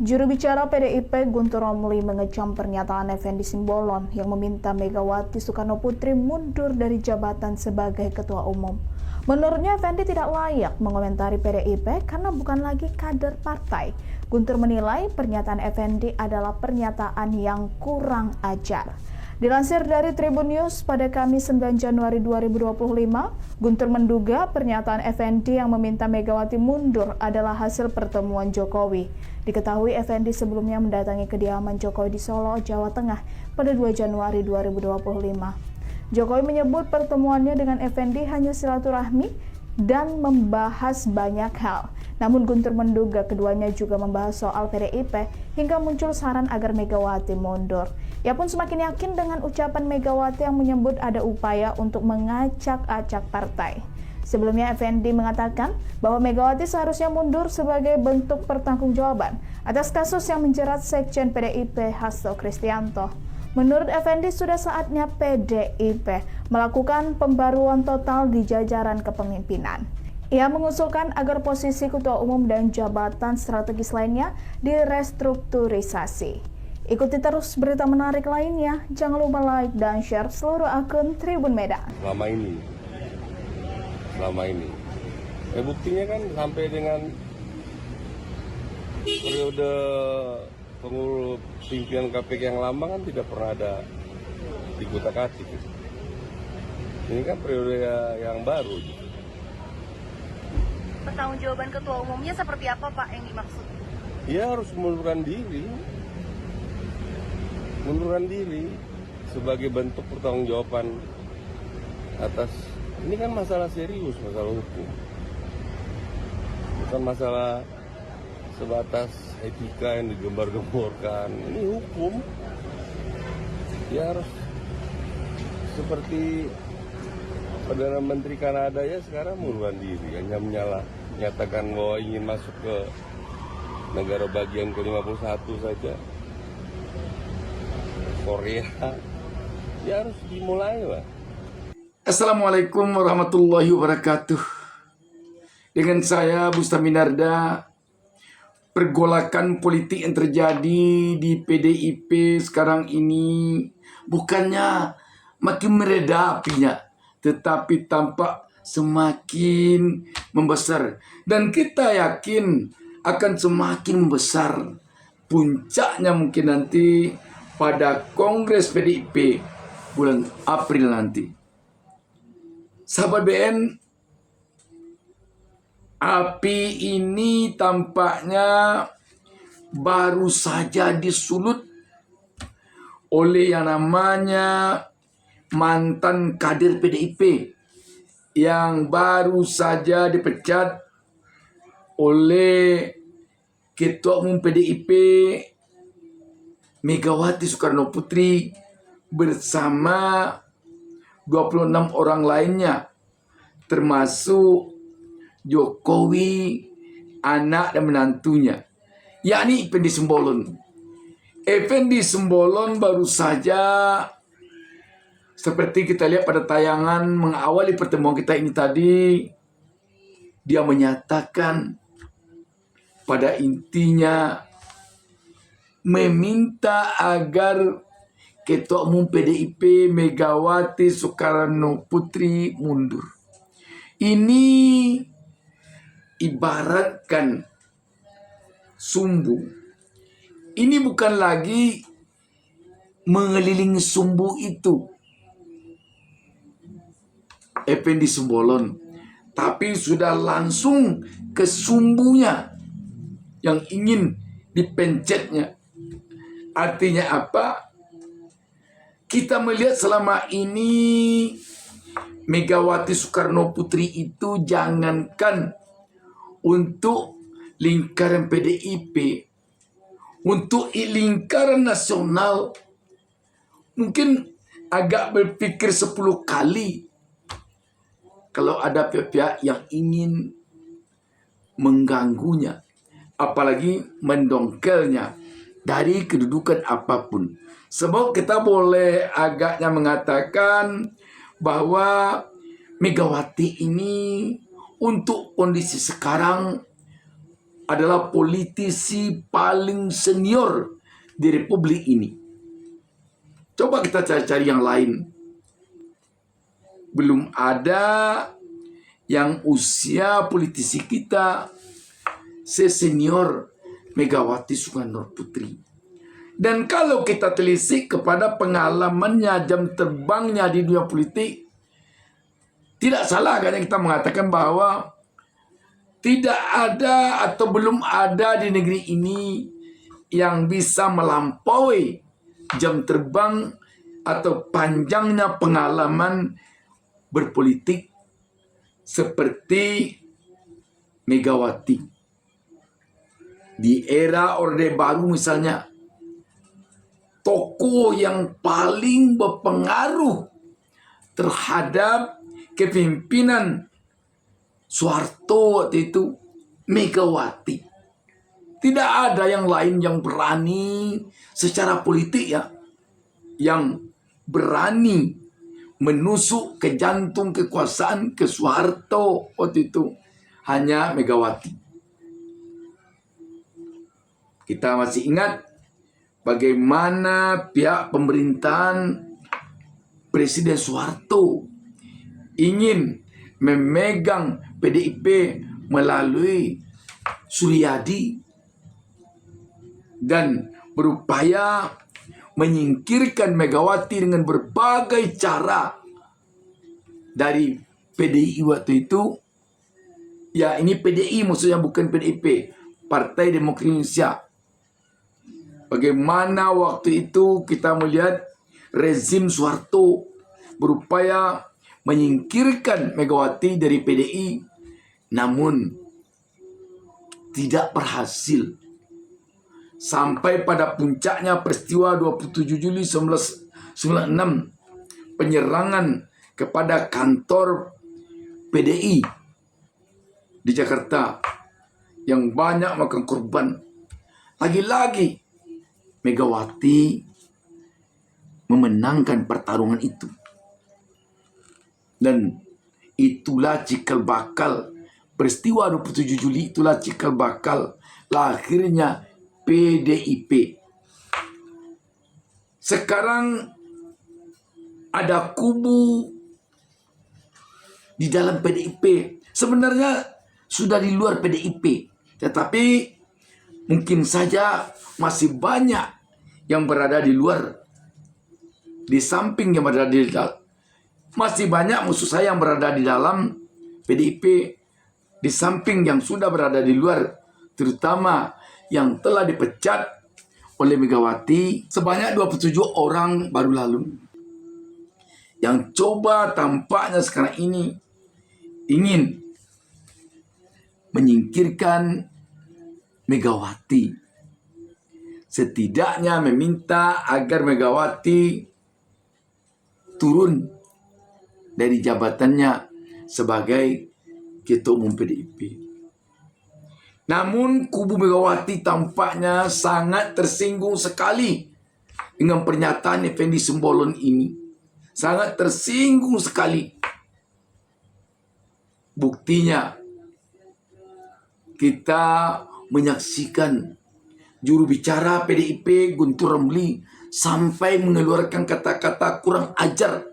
Juru bicara PDIP Guntur Romli mengecam pernyataan Effendi Simbolon yang meminta Megawati Soekarno Putri mundur dari jabatan sebagai Ketua Umum. Menurutnya Effendi tidak layak mengomentari PDIP karena bukan lagi kader partai. Guntur menilai pernyataan Effendi adalah pernyataan yang kurang ajar. Dilansir dari Tribun News pada Kamis 9 Januari 2025, Guntur menduga pernyataan Effendi yang meminta Megawati mundur adalah hasil pertemuan Jokowi. Diketahui Effendi sebelumnya mendatangi kediaman Jokowi di Solo, Jawa Tengah pada 2 Januari 2025. Jokowi menyebut pertemuannya dengan Effendi hanya silaturahmi dan membahas banyak hal. Namun Guntur menduga keduanya juga membahas soal PDIP hingga muncul saran agar Megawati mundur. Ia pun semakin yakin dengan ucapan Megawati yang menyebut ada upaya untuk mengacak-acak partai. Sebelumnya Effendi mengatakan bahwa Megawati seharusnya mundur sebagai bentuk pertanggungjawaban atas kasus yang menjerat Sekjen PDIP Hasto Kristianto. Menurut Effendi sudah saatnya PDIP melakukan pembaruan total di jajaran kepemimpinan. Ia mengusulkan agar posisi Ketua Umum dan jabatan strategis lainnya direstrukturisasi. Ikuti terus berita menarik lainnya. Jangan lupa like dan share seluruh akun Tribun Medan. Selama ini. Buktinya kan sampai dengan periode pengurus pimpinan KPK yang lama kan tidak pernah ada dikutak-atik. Ini kan periode yang baru. Pertanggungjawaban ketua umumnya seperti apa Pak yang dimaksud? Ia harus mengundurkan diri sebagai bentuk pertanggungjawaban atas ini kan masalah serius, masalah hukum, bukan masalah sebatas etika yang digembar-gemborkan. Ini hukum. Dia harus seperti Perdana Menteri Kanada ya sekarang mengundurkan diri, hanya menyatakan bahwa ingin masuk ke negara bagian ke-51 saja. Korea, ya harus dimulai lah. Assalamualaikum warahmatullahi wabarakatuh. Dengan saya Bustaminarda, pergolakan politik yang terjadi di PDIP sekarang ini bukannya makin mereda apinya, tetapi tampak semakin membesar. Dan kita yakin akan semakin membesar. Puncaknya mungkin nanti pada Kongres PDIP bulan April nanti. Sahabat BN, api ini tampaknya baru saja disulut oleh yang namanya mantan kader PDIP yang baru saja dipecat oleh Ketua Umum PDIP Megawati Soekarno Putri bersama 26 orang lainnya, termasuk Jokowi, anak dan menantunya, yakni Effendi Simbolon. Effendi Simbolon baru saja, seperti kita lihat pada tayangan mengawali pertemuan kita ini tadi, dia menyatakan pada intinya meminta agar Ketua Umum PDIP Megawati Soekarno Putri mundur. Ini ibaratkan sumbu. Ini bukan lagi mengelilingi sumbu itu, Effendi Simbolon, tapi sudah langsung ke sumbunya yang ingin dipencetnya. Artinya apa? Kita melihat selama ini Megawati Soekarno Putri itu jangankan untuk lingkaran PDIP, untuk lingkaran nasional mungkin agak berpikir 10 kali kalau ada pihak-pihak yang ingin mengganggunya, apalagi mendongkelnya dari kedudukan apapun. Sebab kita boleh agaknya mengatakan bahwa Megawati ini untuk kondisi sekarang adalah politisi paling senior di Republik ini. Coba kita cari-cari yang lain. Belum ada yang usia politisi kita sesenior Megawati Soekarno Putri. Dan kalau kita telisik kepada pengalamannya, jam terbangnya di dunia politik, tidak salah kan kita mengatakan bahwa tidak ada atau belum ada di negeri ini yang bisa melampaui jam terbang atau panjangnya pengalaman berpolitik seperti Megawati. Di era Orde Baru misalnya, tokoh yang paling berpengaruh terhadap kepemimpinan Soeharto waktu itu Megawati. Tidak ada yang lain yang berani secara politik ya, yang berani menusuk ke jantung kekuasaan ke Soeharto waktu itu, hanya Megawati. Kita masih ingat bagaimana pihak pemerintahan Presiden Soeharto ingin memegang PDIP melalui Suryadi dan berupaya menyingkirkan Megawati dengan berbagai cara dari PDI waktu itu. Ya, ini PDI maksudnya, bukan PDIP, Partai Demokrasi Indonesia. Bagaimana waktu itu kita melihat rezim Soeharto berupaya menyingkirkan Megawati dari PDI, namun tidak berhasil. Sampai pada puncaknya peristiwa 27 Juli 1996, penyerangan kepada kantor PDI di Jakarta yang banyak makan korban. Lagi-lagi Megawati memenangkan pertarungan itu. Dan itulah cikal bakal peristiwa 27 Juli, itulah cikal bakal lahirnya PDIP. Sekarang ada kubu di dalam PDIP. Sebenarnya sudah di luar PDIP, tetapi mungkin saja masih banyak yang berada di luar, di samping yang berada di dalam. Masih banyak musuh saya yang berada di dalam PDIP, di samping yang sudah berada di luar, terutama yang telah dipecat oleh Megawati sebanyak 27 orang baru lalu. Yang coba tampaknya sekarang ini ingin menyingkirkan Megawati. Setidaknya meminta agar Megawati turun dari jabatannya sebagai Ketua Umum PDIP. Namun kubu Megawati tampaknya sangat tersinggung sekali dengan pernyataan Effendi Simbolon ini. Sangat tersinggung sekali. Buktinya kita menyaksikan juru bicara PDIP Guntur Romli sampai mengeluarkan kata-kata kurang ajar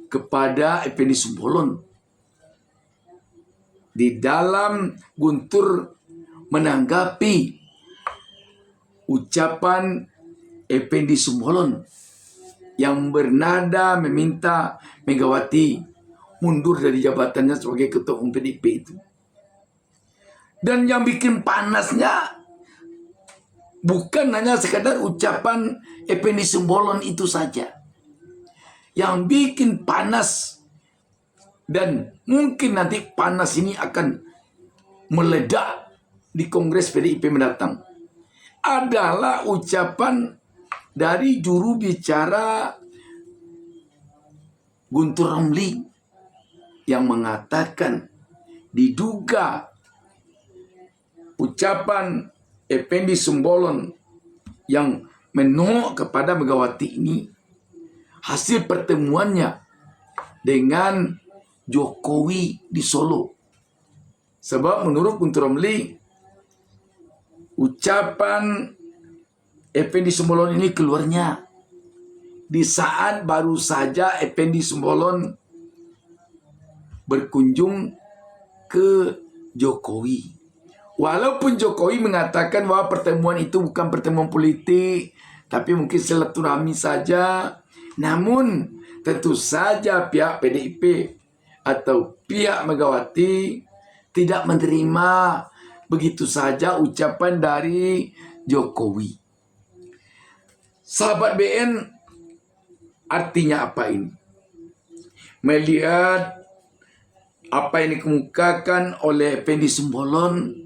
kepada Effendi Simbolon. Di dalam Guntur menanggapi ucapan Effendi Simbolon yang bernada meminta Megawati mundur dari jabatannya sebagai Ketua Umum PDIP itu. Dan yang bikin panasnya bukan hanya sekadar ucapan Effendi Simbolon itu saja. Yang bikin panas, dan mungkin nanti panas ini akan meledak di Kongres PDIP mendatang, adalah ucapan dari juru bicara Guntur Romli yang mengatakan diduga ucapan Effendi Simbolon yang menolak kepada Megawati ini hasil pertemuannya dengan Jokowi di Solo. Sebab menurut Guntur Romli, ucapan Effendi Simbolon ini keluarnya di saat baru saja Effendi Simbolon berkunjung ke Jokowi. Walaupun Jokowi mengatakan bahwa pertemuan itu bukan pertemuan politik, tapi mungkin silaturahmi saja. Namun tentu saja pihak PDIP atau pihak Megawati tidak menerima begitu saja ucapan dari Jokowi. Sahabat BN, artinya apa ini? Melihat apa yang dikemukakan oleh Effendi Simbolon,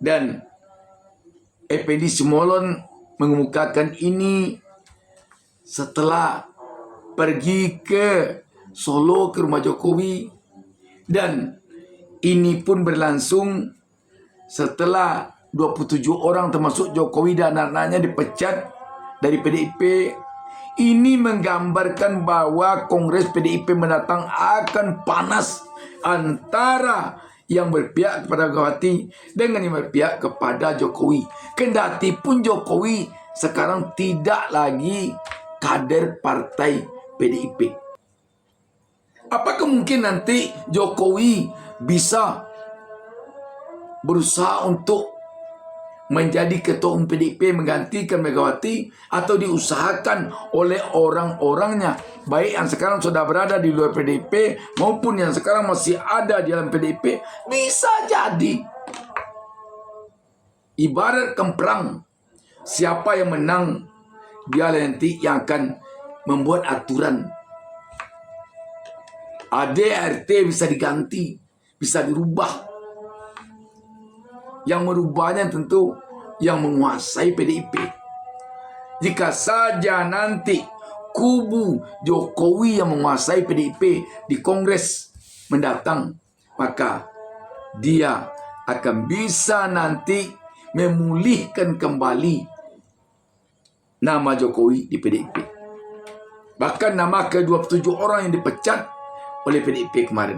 dan Effendi Simbolon mengemukakan ini setelah pergi ke Solo ke rumah Jokowi, dan ini pun berlangsung setelah 27 orang termasuk Jokowi dan anak-anaknya dipecat dari PDIP. Ini menggambarkan bahwa Kongres PDIP mendatang akan panas antara yang berpihak kepada Megawati dengan yang berpihak kepada Jokowi. Kendati pun Jokowi sekarang tidak lagi kader partai PDIP. Apakah mungkin nanti Jokowi bisa berusaha untuk menjadi ketua umum PDIP menggantikan Megawati, atau diusahakan oleh orang-orangnya, baik yang sekarang sudah berada di luar PDIP maupun yang sekarang masih ada di dalam PDIP? Bisa jadi. Ibarat perang, siapa yang menang dia nanti yang akan membuat aturan. ADRT bisa diganti, bisa dirubah. Yang merubahnya tentu yang menguasai PDIP. Jika saja nanti kubu Jokowi yang menguasai PDIP di Kongres mendatang, maka dia akan bisa nanti memulihkan kembali nama Jokowi di PDIP. Bahkan nama ke-27 orang yang dipecat oleh PDIP kemarin.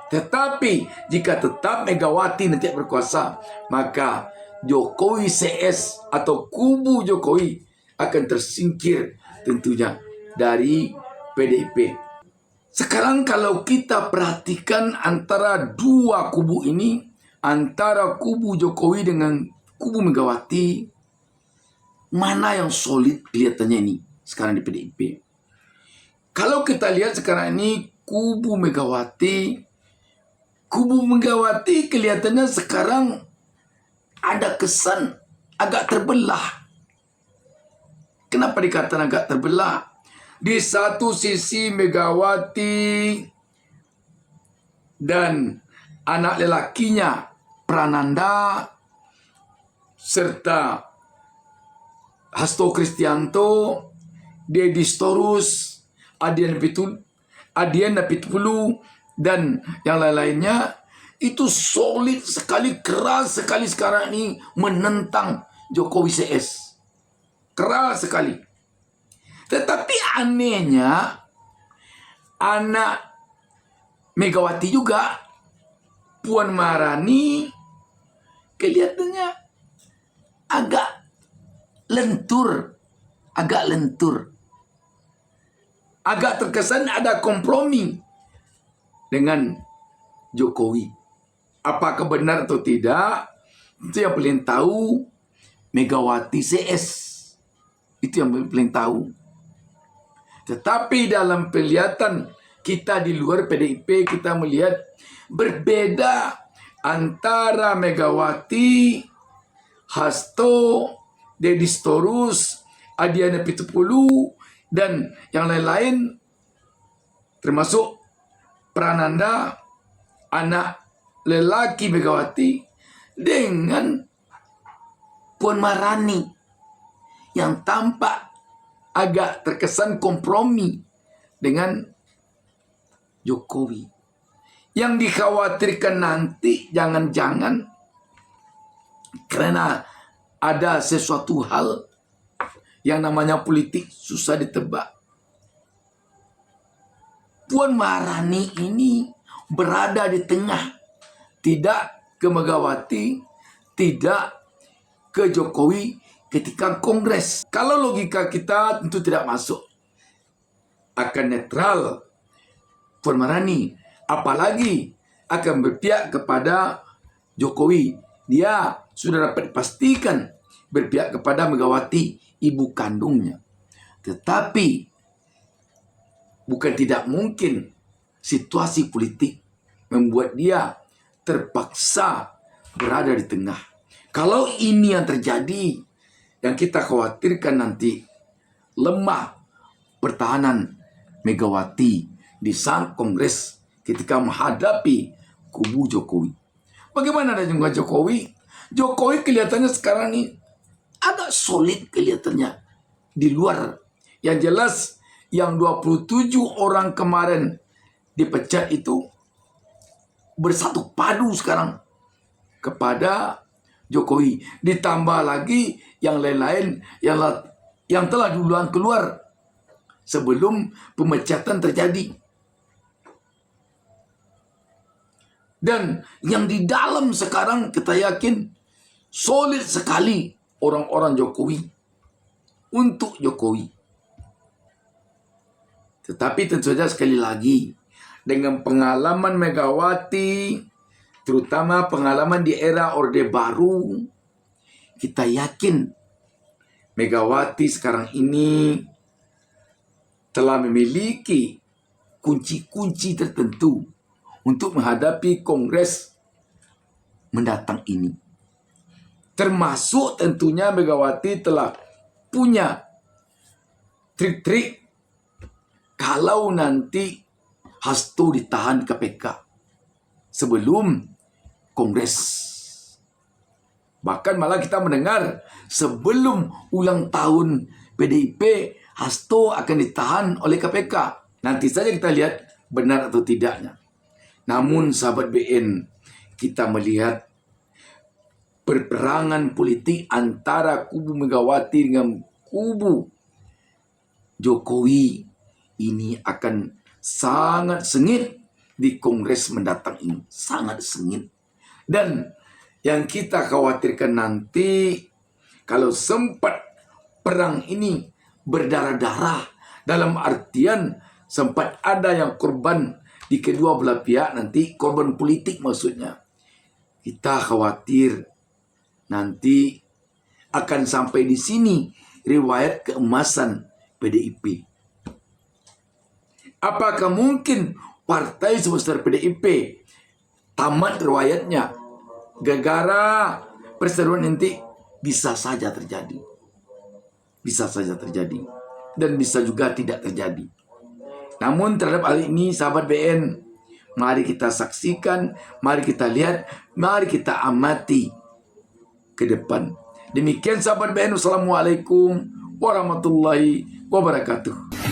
Tetapi jika tetap Megawati nanti berkuasa, maka Jokowi CS atau kubu Jokowi akan tersingkir tentunya dari PDIP. Sekarang kalau kita perhatikan antara dua kubu ini, antara kubu Jokowi dengan kubu Megawati, mana yang solid kelihatannya ini sekarang di PDIP? Kalau kita lihat sekarang ini kubu Megawati kelihatannya sekarang ada kesan agak terbelah. Kenapa dikatakan agak terbelah? Di satu sisi Megawati dan anak lelakinya Prananda serta Hasto Kristianto, Deddy Storus, Adian Pitupulu, dan yang lain-lainnya itu solid sekali, keras sekali sekarang ini menentang Jokowi CS. Keras sekali. Tetapi anehnya anak Megawati juga, Puan Maharani, kelihatannya agak lentur. Agak terkesan ada kompromi dengan Jokowi. Apakah benar atau tidak, itu yang paling tahu Megawati CS. Itu yang paling tahu. Tetapi dalam penglihatan kita di luar PDIP, kita melihat berbeda antara Megawati, Hasto, Deddy Storus, Adiana Pitupulu, dan yang lain-lain, termasuk Prananda, anak lelaki Megawati, dengan Puan Maharani yang tampak agak terkesan kompromi dengan Jokowi. Yang dikhawatirkan nanti jangan-jangan karena ada sesuatu hal yang namanya politik susah ditebak. Puan Maharani ini berada di tengah tidak ke Megawati, tidak ke Jokowi ketika Kongres. Kalau logika kita tentu tidak masuk. Akan netral, Puan Maharani, apalagi akan berpihak kepada Jokowi. Dia sudah dapat dipastikan berpihak kepada Megawati, ibu kandungnya. Tetapi bukan tidak mungkin situasi politik membuat dia terpaksa berada di tengah. Kalau ini yang terjadi, yang kita khawatirkan nanti lemah pertahanan Megawati di saat Kongres ketika menghadapi kubu Jokowi. Bagaimana dengan Jokowi? Jokowi kelihatannya sekarang ini agak solid kelihatannya di luar. Yang jelas yang 27 orang kemarin dipecat itu bersatu padu sekarang kepada Jokowi. Ditambah lagi yang lain-lain yang telah duluan keluar sebelum pemecatan terjadi. Dan yang di dalam sekarang kita yakin solid sekali orang-orang Jokowi untuk Jokowi. Tetapi tentu saja sekali lagi dengan pengalaman Megawati, terutama pengalaman di era Orde Baru, kita yakin Megawati sekarang ini telah memiliki kunci-kunci tertentu untuk menghadapi Kongres mendatang ini. Termasuk tentunya Megawati telah punya trik-trik kalau nanti Hasto ditahan KPK sebelum Kongres. Bahkan malah kita mendengar sebelum ulang tahun PDIP, Hasto akan ditahan oleh KPK. Nanti saja kita lihat benar atau tidaknya. Namun sahabat BN, kita melihat perperangan politik antara kubu Megawati dengan kubu Jokowi ini akan sangat sengit di Kongres mendatang ini. Sangat sengit. Dan yang kita khawatirkan nanti kalau sempat perang ini berdarah-darah, dalam artian sempat ada yang korban di kedua belah pihak, nanti korban politik maksudnya. Kita khawatir nanti akan sampai di sini riwayat keemasan PDIP. Apakah mungkin partai sebesar PDIP tamat riwayatnya gara-gara perseteruan nanti? Bisa saja terjadi. Bisa saja terjadi. Dan bisa juga tidak terjadi. Namun terhadap hal ini sahabat BN, mari kita saksikan, mari kita lihat, mari kita amati ke depan. Demikian sahabat BN, wassalamualaikum warahmatullahi wabarakatuh.